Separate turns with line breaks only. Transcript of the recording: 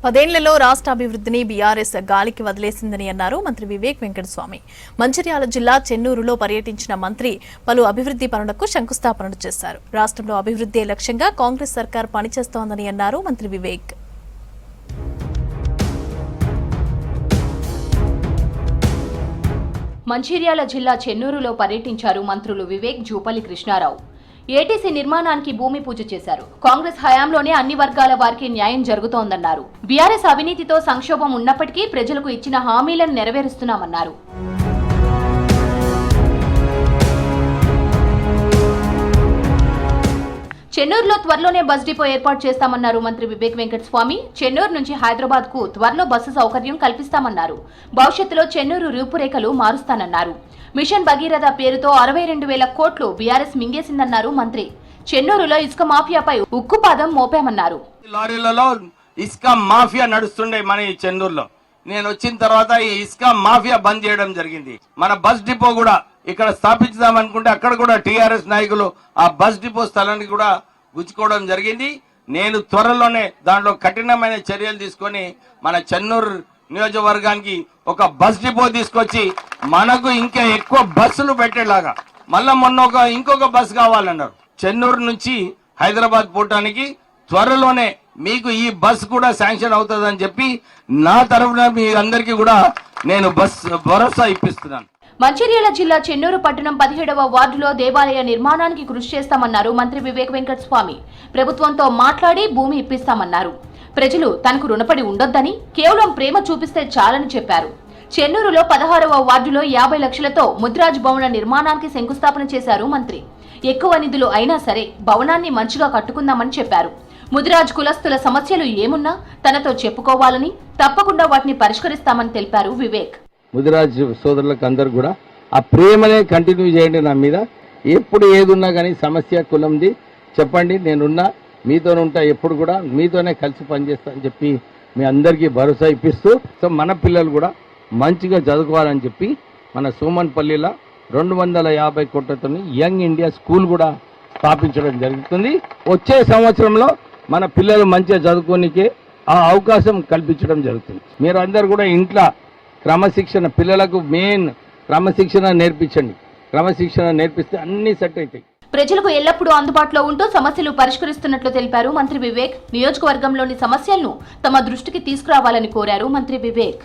10 ఏళ్లలో రాష్ట్ర అభివృద్ధిని బీఆర్ఎస్ గాలికి వదిలేసిందని అన్నారు మంత్రి వివేక్ వెంకటస్వామి. మంచిర్యాల జిల్లా చెన్నూరులో పర్యటించిన మంత్రి పలు అభివృద్ధి పనులకు శంకుస్థాపనలు చేశారు. రాష్ట్రంలో అభివృద్ధి లక్ష్యంగా కాంగ్రెస్ సర్కార్ పనిచేస్తోందని అన్నారు మంత్రి వివేక్.
మంచిర్యాల జిల్లా చెన్నూరులో పర్యటించారు మంత్రులు వివేక్, జూపల్లి కృష్ణారావు. ఏటీసీ నిర్మాణానికి భూమి పూజ చేశారు. కాంగ్రెస్ హయాంలోనే అన్ని వర్గాల వారికి న్యాయం జరుగుతోందన్నారు. బీఆర్ఎస్ అవినీతితో సంక్షోభం ఉన్నప్పటికీ ప్రజలకు ఇచ్చిన హామీలను నెరవేరుస్తున్నామన్నారు. చెన్నూరులో త్వరలోనే బస్ డిపో ఏర్పాటు చేస్తామన్నారు మంత్రి వివేక్ వెంకటస్వామి. చెన్నూరు నుంచి హైదరాబాద్ కు త్వరలో బస్సు సౌకర్యం కల్పిస్తామన్నారు. భవిష్యత్తులో చెన్నూరు రూపురేఖలు మారుస్తానన్నారు. మిషన్ భగీరథ పేరుతో 62,000 కోట్లు బీఆర్ఎస్ మింగేసిందన్నారు మంత్రి. చెన్నూరులో ఇసుక మాఫియాపై ఉక్కుపాదం మోపామన్నారు.
లారీలలో ఇసుక మాఫియా నడుస్తుండే మన ఈ చెన్నూరులో. నేను వచ్చిన తర్వాత ఈ ఇసుక మాఫియా బంద్ చేయడం జరిగింది. మన బస్ డిపో కూడా ఇక్కడ స్థాపించుదాం అనుకుంటే అక్కడ కూడా టీఆర్ఎస్ నాయకులు ఆ బస్ డిపో స్థలాన్ని కూడా గుచ్చుకోవడం జరిగింది. నేను త్వరలోనే దాంట్లో కఠినమైన చర్యలు తీసుకొని మన చెన్నూరు నియోజకవర్గానికి ఒక బస్ డిపో తీసుకొచ్చి మనకు ఇంకా ఎక్కువ బస్సులు పెట్టేలాగా మళ్ళా మొన్న ఇంకొక బస్ కావాలన్నారు. చెన్నూరు నుంచి హైదరాబాద్ పోవటానికి త్వరలోనే మీకు ఈ బస్ కూడా శాంక్షన్ అవుతుందని చెప్పి నా తరఫున మీ అందరికీ కూడా నేను బస్ భరోసా ఇప్పిస్తున్నాను.
మంచిర్యాల జిల్లా చెన్నూరు పట్టణం 17వ వార్డులో దేవాలయ నిర్మాణానికి కృషి చేస్తామన్నారు మంత్రి వివేక్ వెంకటస్వామి. ప్రభుత్వంతో మాట్లాడి భూమి ఇప్పిస్తామన్నారు. ప్రజలు తనకు రుణపడి ఉండొద్దని, కేవలం ప్రేమ చూపిస్తే చాలని చెప్పారు. చెన్నూరులో 16వ వార్డులో 50 లక్షలతో ముద్రాజ్ భవన నిర్మాణానికి శంకుస్థాపన చేశారు మంత్రి. ఎక్కువ నిధులు అయినా సరే భవనాన్ని మంచిగా కట్టుకుందామని చెప్పారు. ముదిరాజ్ కులస్తుల సమస్యలు ఏమున్నా తనతో చెప్పుకోవాలని, తప్పకుండా వాటిని పరిష్కరిస్తామని తెలిపారు వివేక్.
ముదిరాజ్ సోదరులకు అందరు కూడా ఆ ప్రేమనే కంటిన్యూ చేయండి. నా మీద ఎప్పుడు ఏదున్నా కానీ సమస్య కులంది చెప్పండి, నేనున్నా, మీతోనే ఉంటా, ఎప్పుడు కూడా మీతోనే కలిసి పనిచేస్తా అని చెప్పి మీ అందరికీ భరోసా ఇప్పిస్తూ, సో మన పిల్లలు కూడా మంచిగా చదువుకోవాలని చెప్పి మన సోమన్పల్లిలో 250 కోట్లతో యంగ్ ఇండియా స్కూల్ కూడా స్థాపించడం జరుగుతుంది. వచ్చే సంవత్సరంలో మన పిల్లలు మంచిగా చదువుకోనికే ఆ అవకాశం కల్పించడం జరుగుతుంది. మీరు అందరు కూడా ఇంట్లో క్రమశిక్షణ, పిల్లలకు మెయిన్ క్రమశిక్షణ నేర్పించండి. క్రమశిక్షణ నేర్పిస్తే అన్ని సెట్ అవుతాయి.
ప్రజలకు ఎల్లప్పుడూ అందుబాటులో ఉంటూ సమస్యలు పరిష్కరిస్తున్నట్లు తెలిపారు మంత్రి వివేక్. నియోజకవర్గంలోని సమస్యలను తమ దృష్టికి తీసుకురావాలని కోరారు మంత్రి వివేక్.